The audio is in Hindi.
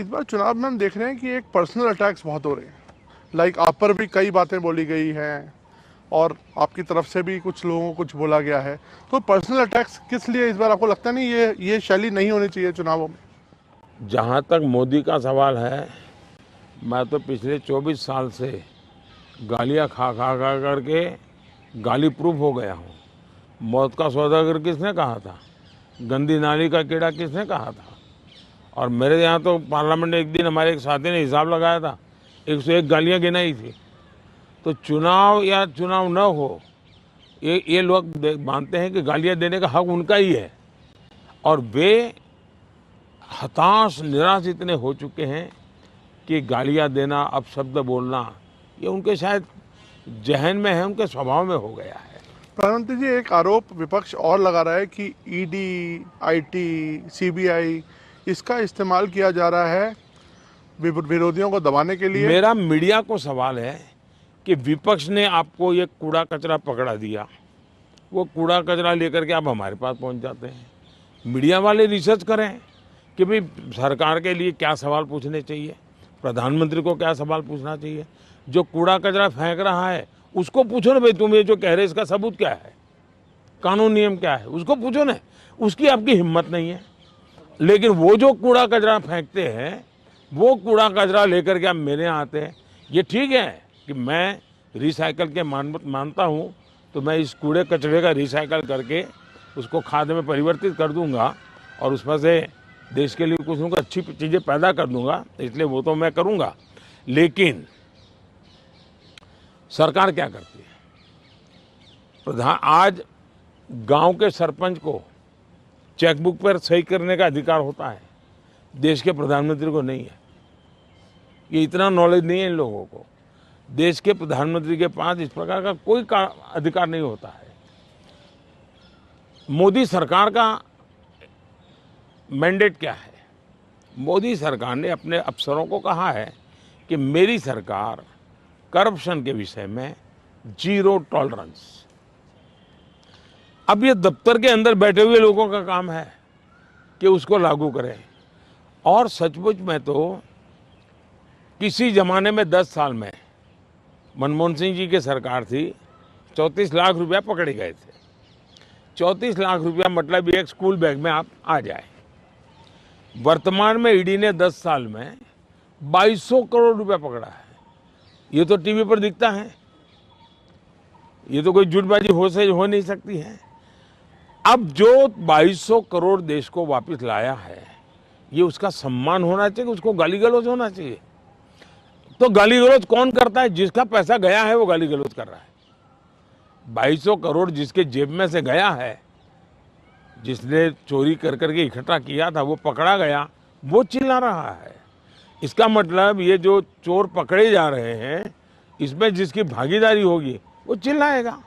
इस बार चुनाव में हम देख रहे हैं कि एक पर्सनल अटैक्स बहुत हो रहे हैं। लाइक आप पर भी कई बातें बोली गई हैं और आपकी तरफ से भी कुछ लोगों को कुछ बोला गया है। तो पर्सनल अटैक्स किस लिए इस बार आपको लगता नहीं ये शैली नहीं होनी चाहिए चुनावों में? जहाँ तक मोदी का सवाल है, मैं तो पिछले 24 साल से गालियाँ खा खा खा करके गाली प्रूफ हो गया हूँ। मौत का सौदागर किसने कहा था? गंदी नाली का कीड़ा किसने कहा था? और मेरे यहाँ तो पार्लियामेंट में एक दिन हमारे एक साथी ने हिसाब लगाया था, 101 गालियाँ गिनाई थी। तो चुनाव या चुनाव न हो, ये लोग मानते हैं कि गालियाँ देने का हक उनका ही है, और वे हताश निराश इतने हो चुके हैं कि गालियाँ देना, अपशब्द बोलना, ये उनके शायद जहन में है, उनके स्वभाव में हो गया है। प्रधानमंत्री जी, एक आरोप विपक्ष और लगा रहा है कि ईडी, आईटी, सीबीआई इसका इस्तेमाल किया जा रहा है विरोधियों को दबाने के लिए। मेरा मीडिया को सवाल है कि विपक्ष ने आपको ये कूड़ा कचरा पकड़ा दिया, वो कूड़ा कचरा लेकर के आप हमारे पास पहुंच जाते हैं। मीडिया वाले रिसर्च करें कि भाई सरकार के लिए क्या सवाल पूछने चाहिए, प्रधानमंत्री को क्या सवाल पूछना चाहिए। जो कूड़ा कचरा फेंक रहा है उसको पूछो ना, भाई तुम ये जो कह रहे इसका सबूत क्या है, कानून नियम क्या है, उसको पूछो ना। उसकी आपकी हिम्मत नहीं है। लेकिन वो जो कूड़ा कचरा फेंकते हैं, वो कूड़ा कचरा लेकर के आप मेरे यहाँ आते हैं। ये ठीक है कि मैं रिसाइकल के मानता हूँ, तो मैं इस कूड़े कचरे का रिसाइकल करके उसको खाद में परिवर्तित कर दूंगा और उसमें से देश के लिए कुछ न कुछ अच्छी चीज़ें पैदा कर दूंगा, इसलिए वो तो मैं करूंगा। लेकिन सरकार क्या करती है? आज गांव के सरपंच को चेकबुक पर सही करने का अधिकार होता है, देश के प्रधानमंत्री को नहीं है। ये इतना नॉलेज नहीं है इन लोगों को। देश के प्रधानमंत्री के पास इस प्रकार का कोई अधिकार नहीं होता है। मोदी सरकार का मैंडेट क्या है? मोदी सरकार ने अपने अफसरों को कहा है कि मेरी सरकार करप्शन के विषय में जीरो टॉलरेंस। अब ये दफ्तर के अंदर बैठे हुए लोगों का काम है कि उसको लागू करें। और सचमुच में तो किसी जमाने में 10 साल में मनमोहन सिंह जी की सरकार थी, 34 लाख रुपया पकड़े गए थे। 34 लाख रुपया मतलब एक स्कूल बैग में आप आ जाए। वर्तमान में ईडी ने 10 साल में 2200 करोड़ रुपया पकड़ा है। ये तो टीवी पर दिखता है, ये तो कोई झूठबाजी हो नहीं सकती है। अब जो 2200 करोड़ देश को वापस लाया है, ये उसका सम्मान होना चाहिए, उसको गाली गलौज होना चाहिए। तो गाली गलौज कौन करता है? जिसका पैसा गया है वो गाली गलौज कर रहा है। 2200 करोड़ जिसके जेब में से गया है, जिसने चोरी कर करके इकट्ठा किया था, वो पकड़ा गया, वो चिल्ला रहा है। इसका मतलब ये जो चोर पकड़े जा रहे हैं, इसमें जिसकी भागीदारी होगी वो चिल्लाएगा।